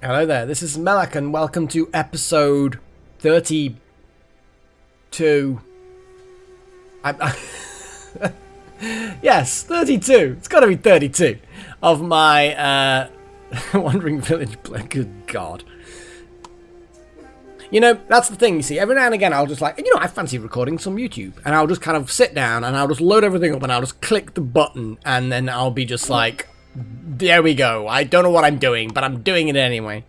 Hello there, this is Melek and welcome to episode 32. Yes, 32. It's got to be 32 of my Wandering Village play. Good God. You know, that's the thing, you see, every now and again I'll just I fancy recording some YouTube. And I'll just kind of sit down and I'll just load everything up and I'll just click the button and then I'll be just like, there we go. I don't know what I'm doing, but I'm doing it anyway.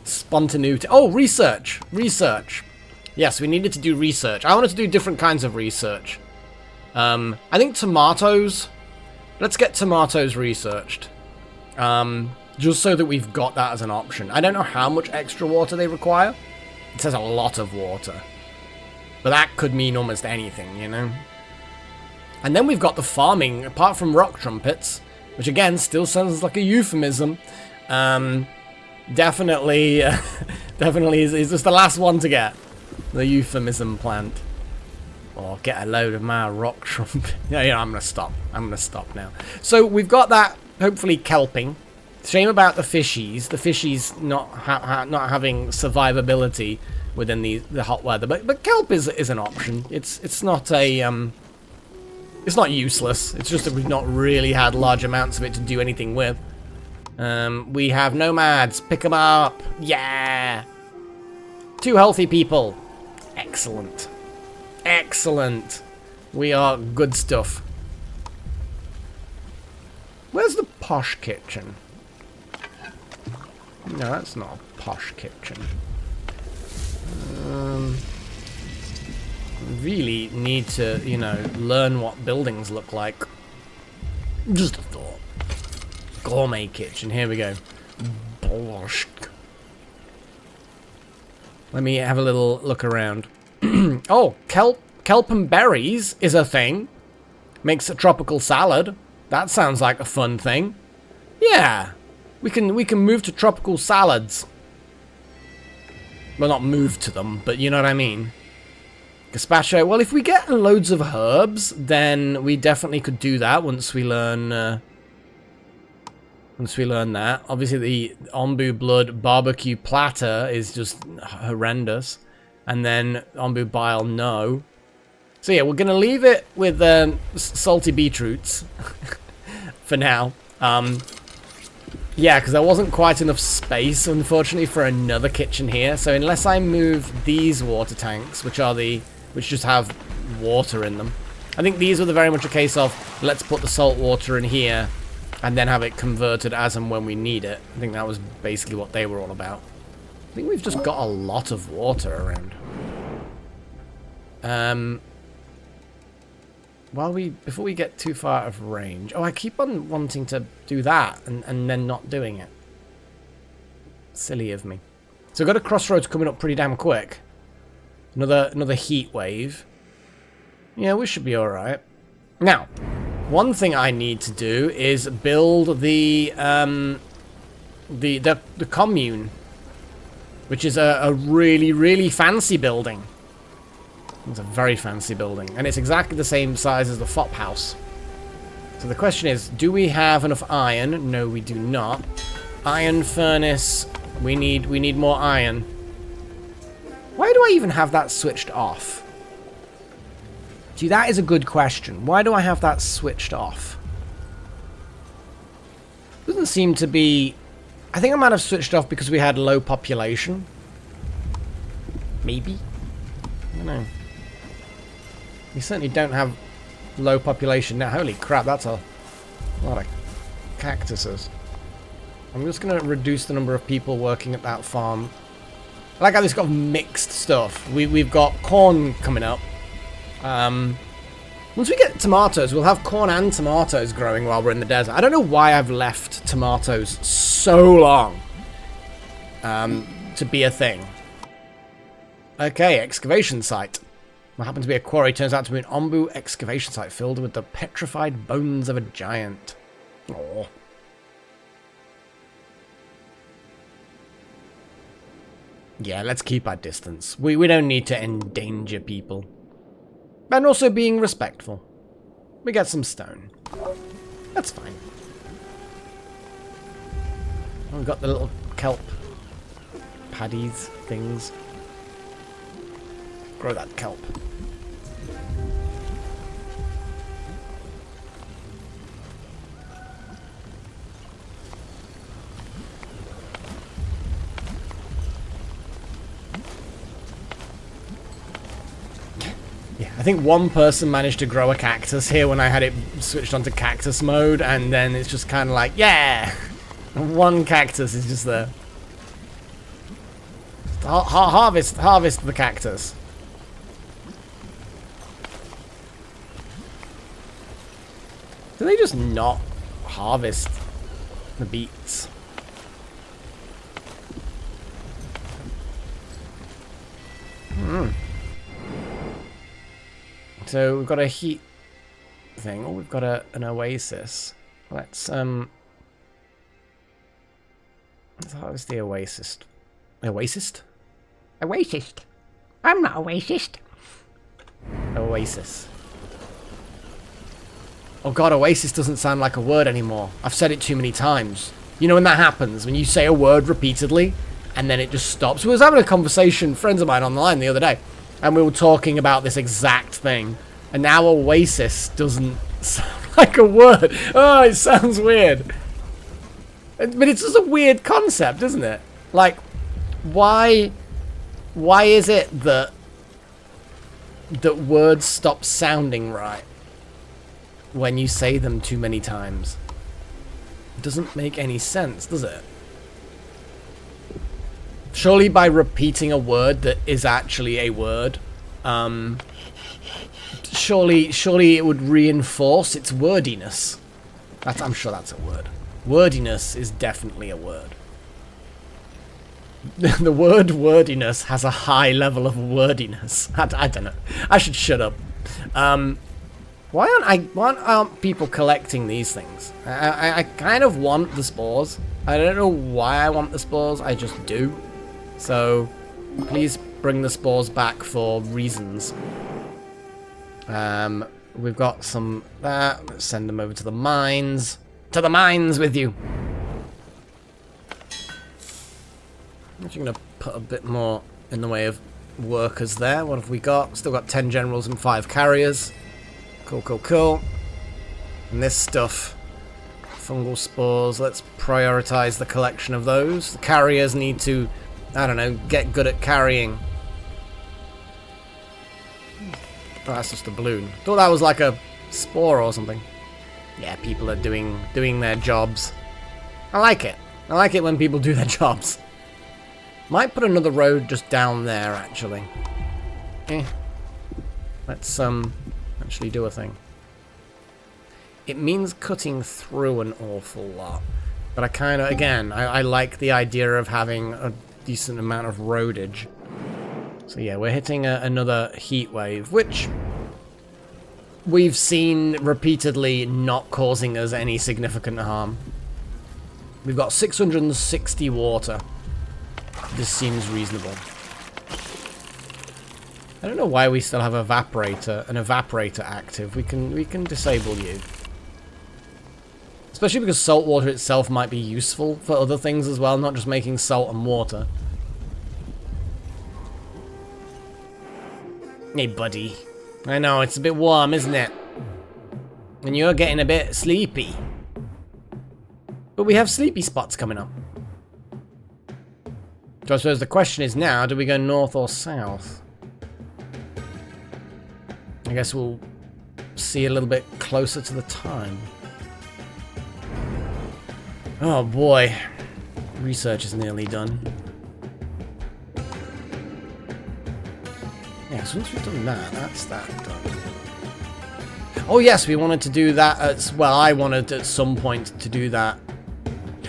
Spontaneity. Oh, research. Research. Yes, we needed to do research. I wanted to do different kinds of research. I think tomatoes. Let's get tomatoes researched. Just so that we've got that as an option. I don't know how much extra water they require. It says a lot of water. But that could mean almost anything, you know? And then we've got the farming, apart from rock trumpets, which again still sounds like a euphemism. Definitely is just the last one to get. The euphemism plant. Or get a load of my rock trumpet. Yeah, I'm gonna stop. I'm gonna stop now. So we've got that, hopefully, kelping. Shame about the fishies. The fishies not having survivability within the hot weather. But kelp is an option. It's not a it's not useless. It's just that we've not really had large amounts of it to do anything with. We have nomads. Pick them up. Yeah. 2 healthy people. Excellent. Excellent. We are good stuff. Where's the posh kitchen? No, that's not a posh kitchen. Really need to, you know, learn what buildings look like. Just a thought. Gourmet kitchen, here we go. Borscht. Let me have a little look around. Oh, kelp and berries is a thing. Makes a tropical salad. That sounds like a fun thing. Yeah. We can move to tropical salads. Well, not move to them, but you know what I mean. Gazpacho. Well, if we get loads of herbs, then we definitely could do that once we learn that. Obviously, the Onbu blood barbecue platter is just horrendous. And then Onbu bile, no. So yeah, we're going to leave it with salty beetroots for now. Yeah, because there wasn't quite enough space, unfortunately, for another kitchen here. So unless I move these water tanks, which just have water in them. I think these were very much a case of, let's put the salt water in here and then have it converted as and when we need it. I think that was basically what they were all about. I think we've just got a lot of water around. Before we get too far out of range. Oh, I keep on wanting to do that and then not doing it. Silly of me. So we've got a crossroads coming up pretty damn quick. Another heat wave. Yeah, we should be alright. Now, one thing I need to do is build the commune. Which is a really, really fancy building. It's a very fancy building. And it's exactly the same size as the FOP house. So the question is, do we have enough iron? No, we do not. Iron furnace. We need more iron. Why do I even have that switched off? See, that is a good question. Why do I have that switched off? Doesn't seem to be... I think I might have switched off because we had low population. Maybe? I don't know. We certainly don't have low population now. Holy crap, that's a lot of cactuses. I'm just going to reduce the number of people working at that farm. I like how this got mixed stuff. We've got corn coming up. Once we get tomatoes, we'll have corn and tomatoes growing while we're in the desert. I don't know why I've left tomatoes so long to be a thing. Okay, excavation site. What happened to be a quarry turns out to be an Onbu excavation site filled with the petrified bones of a giant. Aww. Yeah, let's keep our distance. We don't need to endanger people. And also being respectful. We get some stone. That's fine. Oh, we've got the little kelp paddies things. Grow that kelp. I think one person managed to grow a cactus here when I had it switched onto cactus mode, and then it's just kind of like, yeah! One cactus is just there. Harvest the cactus. Do they just not harvest the beets? So we've got a heat thing. Oh, we've got an oasis. Let's harvest the oasis. Oasis? Oasis? I'm not oasis. Oasis. Oh god, oasis doesn't sound like a word anymore. I've said it too many times. You know when that happens? When you say a word repeatedly and then it just stops. We was having a conversation, friends of mine online the other day, and we were talking about this exact thing. And now oasis doesn't sound like a word. Oh, it sounds weird. But it's just a weird concept, isn't it? Like, why is it that words stop sounding right when you say them too many times? It doesn't make any sense, does it? Surely by repeating a word that is actually a word, surely it would reinforce its wordiness. I'm sure that's a word. Wordiness is definitely a word. The word wordiness has a high level of wordiness. I don't know. I should shut up. Why aren't people collecting these things? I kind of want the spores. I don't know why I want the spores. I just do. So please bring the spores back for reasons. We've got some that. Let's send them over to the mines. To the mines with you. I'm just gonna put a bit more in the way of workers there. What have we got? Still got 10 generals and 5 carriers. Cool, cool, cool. And this stuff, fungal spores. Let's prioritize the collection of those. The carriers need to, I don't know, get good at carrying. Oh, that's just a balloon. Thought that was like a spore or something. Yeah, people are doing their jobs. I like it. I like it when people do their jobs. Might put another road just down there, actually. Let's actually do a thing. It means cutting through an awful lot. But I kind of, again, I like the idea of having a decent amount of roadage. So yeah, we're hitting another heat wave, which we've seen repeatedly not causing us any significant harm. We've got 660 water. This seems reasonable. I don't know why we still have an evaporator active. We can disable you. Especially because salt water itself might be useful for other things as well, not just making salt and water. Hey, buddy. I know, it's a bit warm, isn't it? And you're getting a bit sleepy. But we have sleepy spots coming up. So I suppose the question is now, do we go north or south? I guess we'll see a little bit closer to the time. Oh boy. Research is nearly done. Yeah, so once we've done that, that's that done. Oh yes, we wanted to do that as well. I wanted at some point to do that.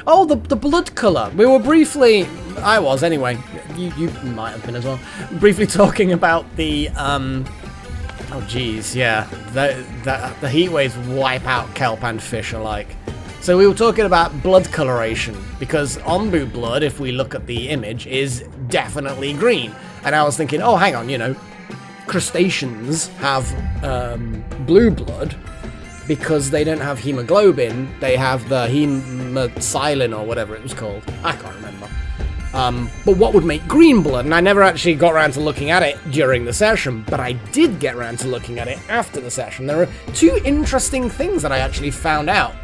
Oh, the blood colour. We were briefly, I was anyway. You might have been as well. Briefly talking about the oh geez, yeah. The heat waves wipe out kelp and fish alike. So we were talking about blood coloration because Onbu blood, if we look at the image, is definitely green. And I was thinking, oh, hang on, you know, crustaceans have blue blood, because they don't have hemoglobin, they have the hemocyanin or whatever it was called. I can't remember. But what would make green blood? And I never actually got around to looking at it during the session, but I did get around to looking at it after the session. There are two interesting things that I actually found out.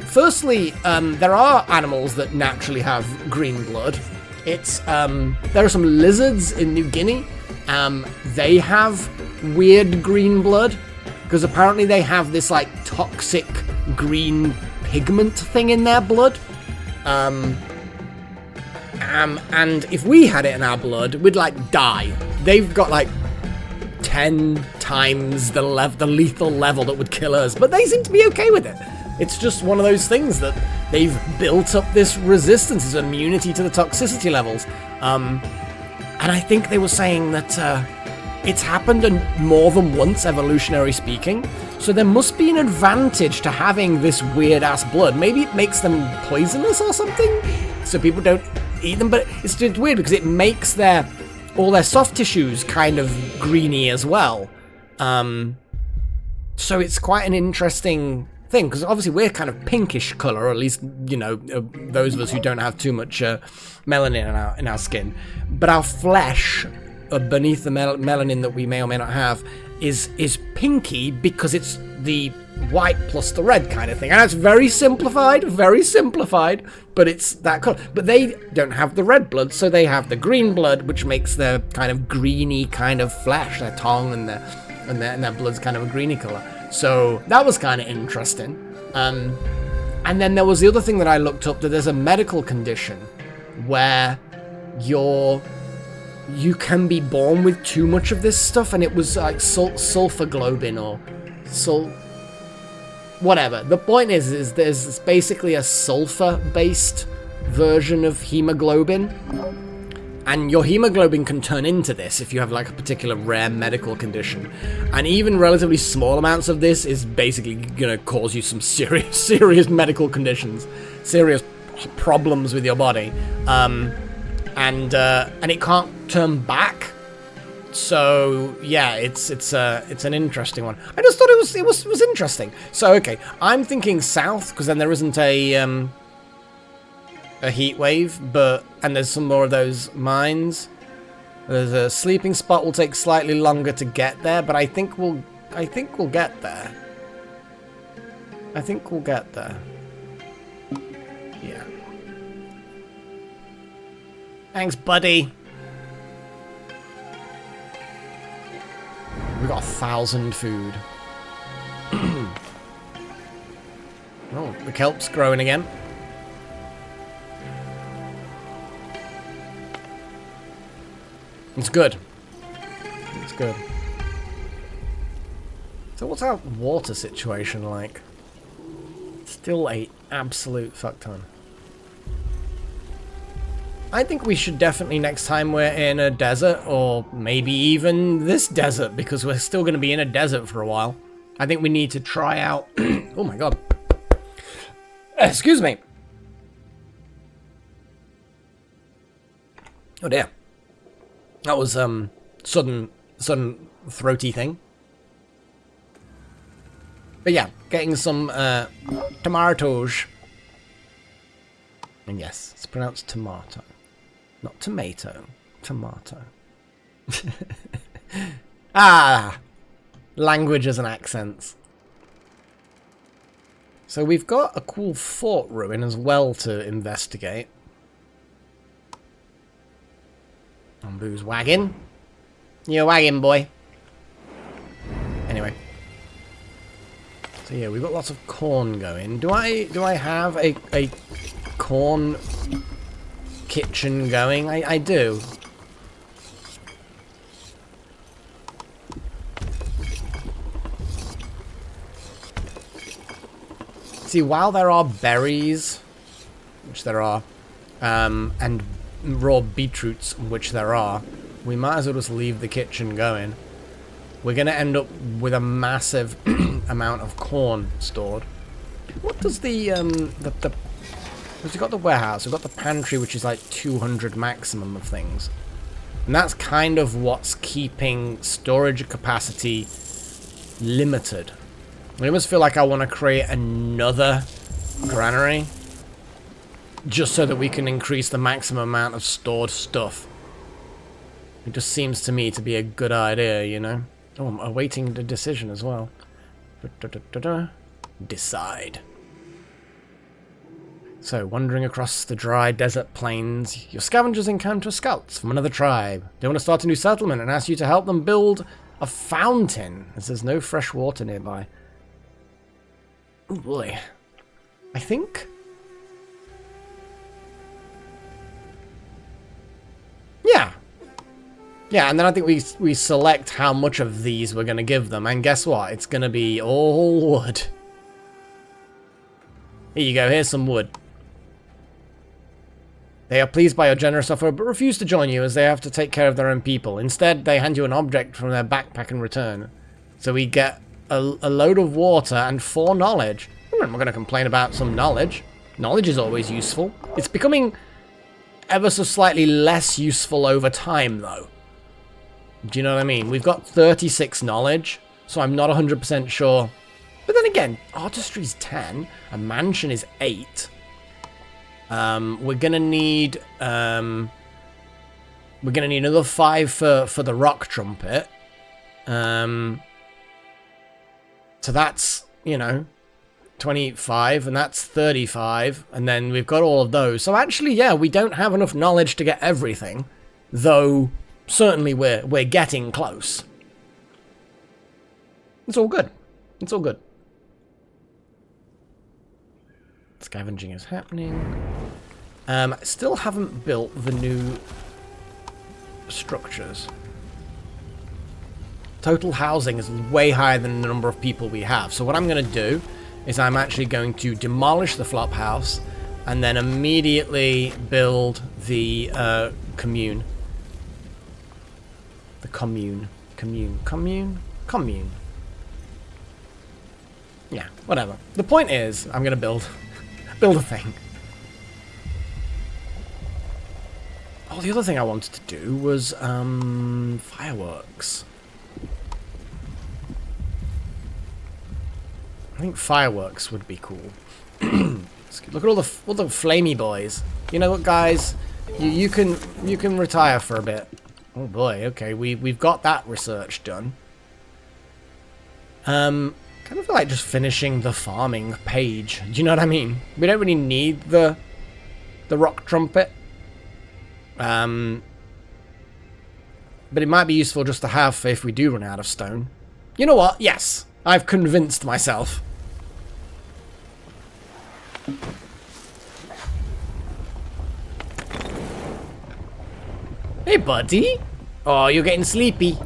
Firstly, there are animals that naturally have green blood. There are some lizards in New Guinea. They have weird green blood because apparently they have this like toxic green pigment thing in their blood. And if we had it in our blood, we'd like die. They've got like 10 times the lethal level that would kill us, but they seem to be okay with it. It's just one of those things that they've built up this resistance, this immunity to the toxicity levels. And I think they were saying that it's happened more than once, evolutionary speaking. So there must be an advantage to having this weird-ass blood. Maybe it makes them poisonous or something, so people don't eat them. But it's weird because it makes all their soft tissues kind of greeny as well. So it's quite an interesting thing, because obviously we're kind of pinkish color, or at least, you know, those of us who don't have too much melanin in our skin. But our flesh, beneath the melanin that we may or may not have, is pinky because it's the white plus the red kind of thing. And that's very simplified, but it's that color. But they don't have the red blood, so they have the green blood, which makes their kind of greeny kind of flesh, their tongue and their blood's kind of a greeny color. So that was kind of interesting. And then there was the other thing that I looked up, that there's a medical condition where you can be born with too much of this stuff, and it was like sulfur globin or whatever. The point is there's basically a sulfur-based version of hemoglobin, and your hemoglobin can turn into this if you have like a particular rare medical condition, and even relatively small amounts of this is basically gonna cause you some serious medical conditions, serious problems with your body, and it can't turn back. So yeah, it's an interesting one. I just thought it was interesting. So okay, I'm thinking south because then there isn't a heat wave, and there's some more of those mines. There's a sleeping spot. Will take slightly longer to get there, but I think we'll get there. I think we'll get there. Yeah. Thanks, buddy. We got 1,000 food. Oh, the kelp's growing again. It's good. It's good. So what's our water situation like? Still a absolute fuck ton. I think we should definitely, next time we're in a desert, or maybe even this desert, because we're still going to be in a desert for a while, I think we need to try out... Oh my god. Excuse me. Oh dear. That was sudden throaty thing. But yeah, getting some tomatoes. And yes, it's pronounced tomato. Not tomato. Tomato. Languages and accents. So we've got a cool fort ruin as well to investigate. Onbu's wagging. You're wagging, boy. Anyway. So yeah, we've got lots of corn going. Do I have a corn kitchen going? I do. See, while there are berries, which there are, and raw beetroots, which there are, we might as well just leave the kitchen going. We're going to end up with a massive amount of corn stored. What does because we've got the warehouse, we've got the pantry, which is like 200 maximum of things. And that's kind of what's keeping storage capacity limited. I almost feel like I want to create another granary. Just so that we can increase the maximum amount of stored stuff. It just seems to me to be a good idea, you know? Oh, I'm awaiting the decision as well. Decide. So, wandering across the dry desert plains, your scavengers encounter scouts from another tribe. They want to start a new settlement and ask you to help them build a fountain, as there's no fresh water nearby. Oh boy. I think... Yeah. Yeah, and then I think we select how much of these we're going to give them. And guess what? It's going to be all wood. Here you go. Here's some wood. They are pleased by your generous offer, but refuse to join you as they have to take care of their own people. Instead, they hand you an object from their backpack in return. So we get a load of water and 4 knowledge. I'm not going to complain about some knowledge. Knowledge is always useful. It's becoming ever so slightly less useful over time, though. Do you know what I mean? We've got 36 knowledge, so I'm not 100% sure. But then again, artistry's 10, a mansion is 8. We're gonna need another 5 for the rock trumpet. So that's, you know, 25, and that's 35, and then we've got all of those. So actually, yeah, we don't have enough knowledge to get everything, though certainly we're getting close. It's all good. It's all good. Scavenging is happening. Still haven't built the new structures. Total housing is way higher than the number of people we have. So what I'm going to do is I'm actually going to demolish the flop house and then immediately build the commune. The commune. Yeah, whatever. The point is, I'm going to build a thing. Oh, the other thing I wanted to do was fireworks. I think fireworks would be cool. Look at all the flamey boys. You know what, guys? You can retire for a bit. Oh boy, okay, we've got that research done. Kind of feel like just finishing the farming page. Do you know what I mean? We don't really need the rock trumpet. But it might be useful just to have if we do run out of stone. You know what? Yes, I've convinced myself. Hey, buddy. Oh, you're getting sleepy.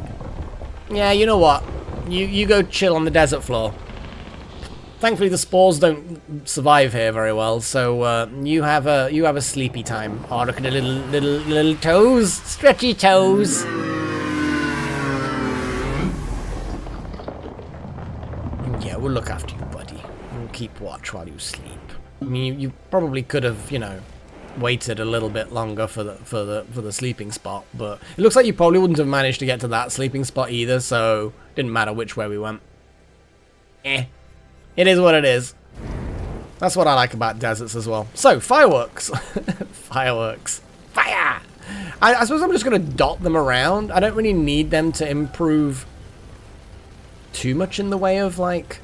Yeah, you know what? You go chill on the desert floor. Thankfully, the spores don't survive here very well, so you have a sleepy time. Oh, look at the little toes, stretchy toes. Yeah, we'll look after you, buddy. We'll keep watch while you sleep. I mean, you probably could have, you know, waited a little bit longer for the sleeping spot, but it looks like you probably wouldn't have managed to get to that sleeping spot either, so it didn't matter which way we went. It is what it is. That's what I like about deserts as well. So, fireworks. Fireworks. Fire! I suppose I'm just going to dot them around. I don't really need them to improve too much in the way of, like,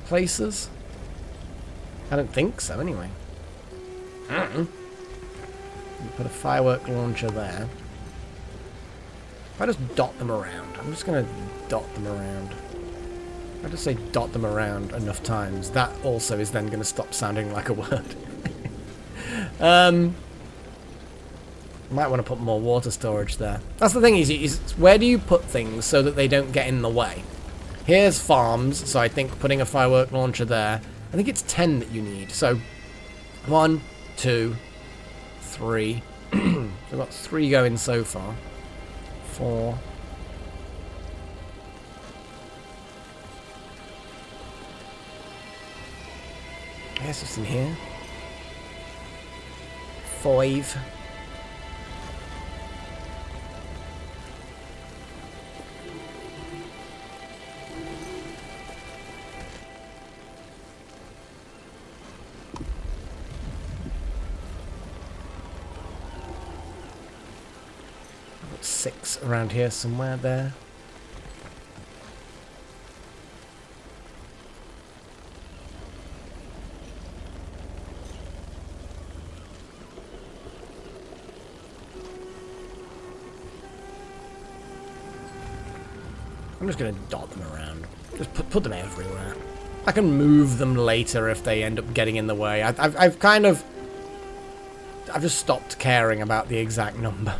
places. I don't think so, anyway. Put a firework launcher there. If I just dot them around, I'm just going to dot them around. If I just say dot them around enough times, that also is then going to stop sounding like a word. Might want to put more water storage there. That's the thing, is where do you put things so that they don't get in the way? Here's farms, so I think putting a firework launcher there, I think it's 10 that you need. So 1, 2, 3. We've got 3 going so far. 4. I guess it's in here. 5. 6 around here somewhere there. I'm just going to dot them around. Just put them everywhere. I can move them later if they end up getting in the way. I've just stopped caring about the exact number.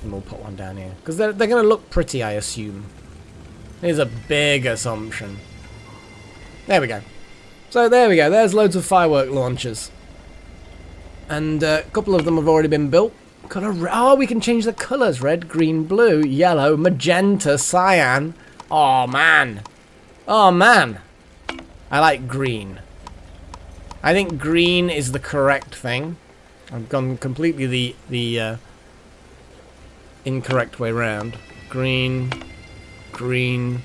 And we'll put one down here. Because they're going to look pretty, I assume. Here's a big assumption. There we go. So there we go. There's loads of firework launchers. And a couple of them have already been built. Oh, we can change the colours. Red, green, blue, yellow, magenta, cyan. Oh, man. Oh, man. I like green. I think green is the correct thing. I've gone completely the incorrect way round. Green. Green.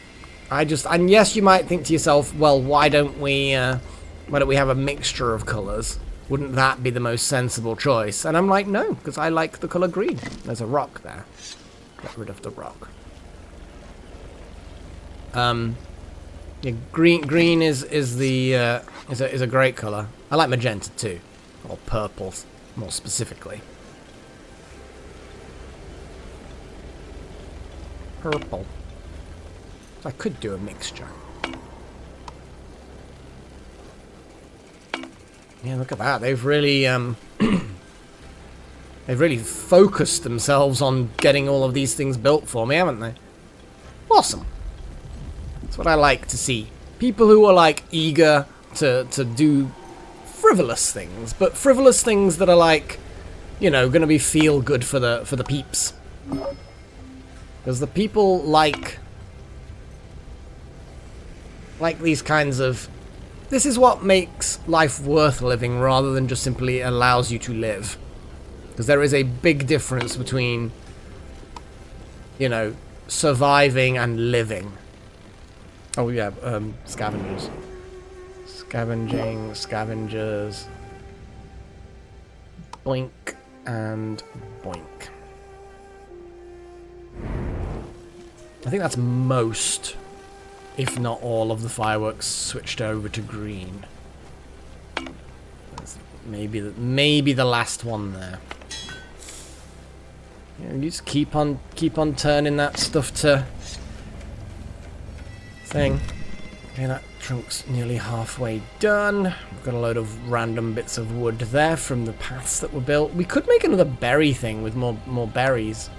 And yes, you might think to yourself, well, why don't we have a mixture of colours? Wouldn't that be the most sensible choice? And I'm like, no, because I like the colour green. There's a rock there. Get rid of the rock. Yeah, green is a great colour. I like magenta too, or purple, more specifically. Purple. So I could do a mixture. Yeah, look at that. They've really they've really focused themselves on getting all of these things built for me, haven't they? Awesome. That's what I like to see. People who are like eager to do frivolous things, but frivolous things that are like, you know, going to be feel good for the peeps. Because the people like these kinds of, this is what makes life worth living rather than just simply allows you to live. Because there is a big difference between, you know, surviving and living. Oh yeah, scavengers. Scavengers. Boink and boink. I think that's most, if not all, of the fireworks switched over to green. That's maybe the last one there. Yeah, you just keep on turning that stuff to thing. Okay, that trunk's nearly halfway done. We've got a load of random bits of wood there from the paths that were built. We could make another berry thing with more berries.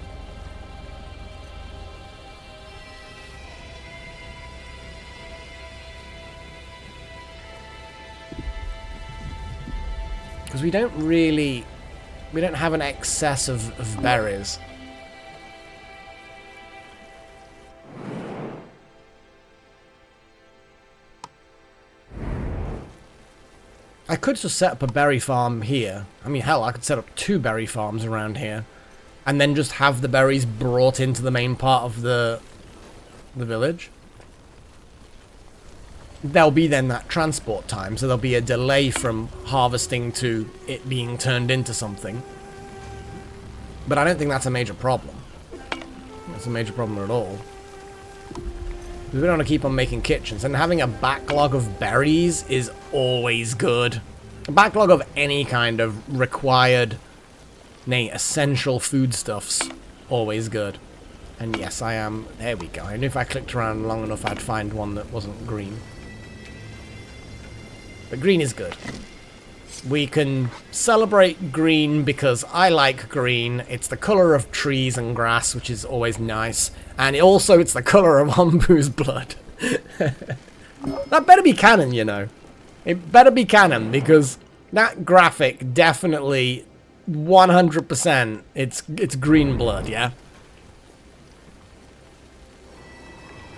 Because we don't have an excess of berries. I could just set up a berry farm here. I mean, hell, I could set up 2 berry farms around here. And then just have the berries brought into the main part of the village. There'll be then that transport time, so there'll be a delay from harvesting to it being turned into something. But I don't think that's a major problem. That's a major problem at all. We don't want to keep on making kitchens, and having a backlog of berries is always good. A backlog of any kind of required, nay, essential foodstuffs, always good. And yes, I am. There we go. I knew if I clicked around long enough, I'd find one that wasn't green. But green is good. We can celebrate green because I like green. It's the colour of trees and grass, which is always nice. And also it's the colour of Onbu's blood. That better be canon, you know. It better be canon, because that graphic definitely 100% it's green blood, yeah?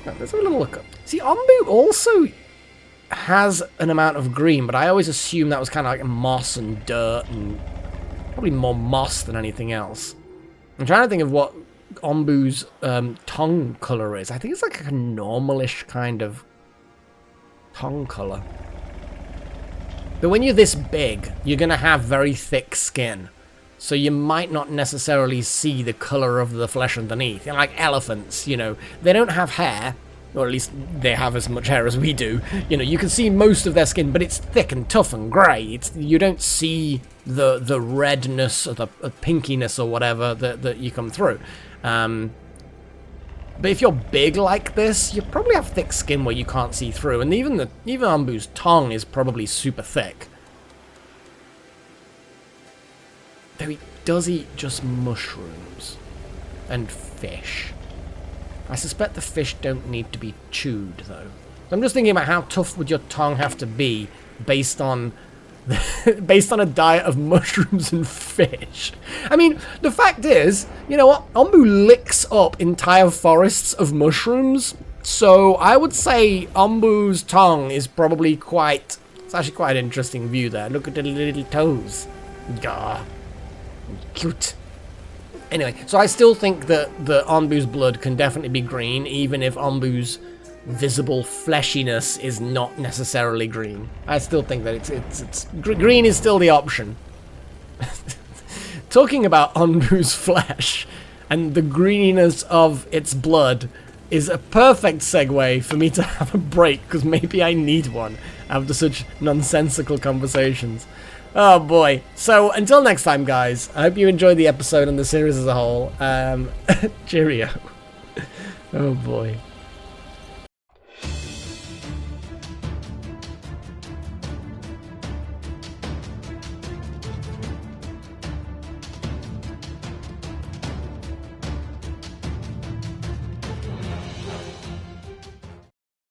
Let's have a little look up. See, Onbu also has an amount of green, but I always assume that was kind of like moss and dirt, and probably more moss than anything else. I'm trying to think of what Onbu's tongue color is. I think it's like a normalish kind of tongue color. But when you're this big, you're going to have very thick skin. So you might not necessarily see the color of the flesh underneath. Like elephants, you know, they don't have hair, or at least they have as much hair as we do. You know, you can see most of their skin, but it's thick and tough and grey. You don't see the redness or the pinkiness or whatever that you come through. But if you're big like this, you probably have thick skin where you can't see through, and even Onbu's tongue is probably super thick. Though he does eat just mushrooms and fish. I suspect the fish don't need to be chewed, though. I'm just thinking about how tough would your tongue have to be based on a diet of mushrooms and fish. I mean, the fact is, you know what? Onbu licks up entire forests of mushrooms, so I would say Onbu's tongue is probably it's actually quite an interesting view there. Look at the little toes. Gah. Cute. Anyway, so I still think that the Onbu's blood can definitely be green, even if Onbu's visible fleshiness is not necessarily green. I still think that it's green is still the option. Talking about Onbu's flesh and the greeniness of its blood is a perfect segue for me to have a break, because maybe I need one after such nonsensical conversations. Oh boy. So until next time, guys, I hope you enjoyed the episode and the series as a whole. Cheerio. Oh boy.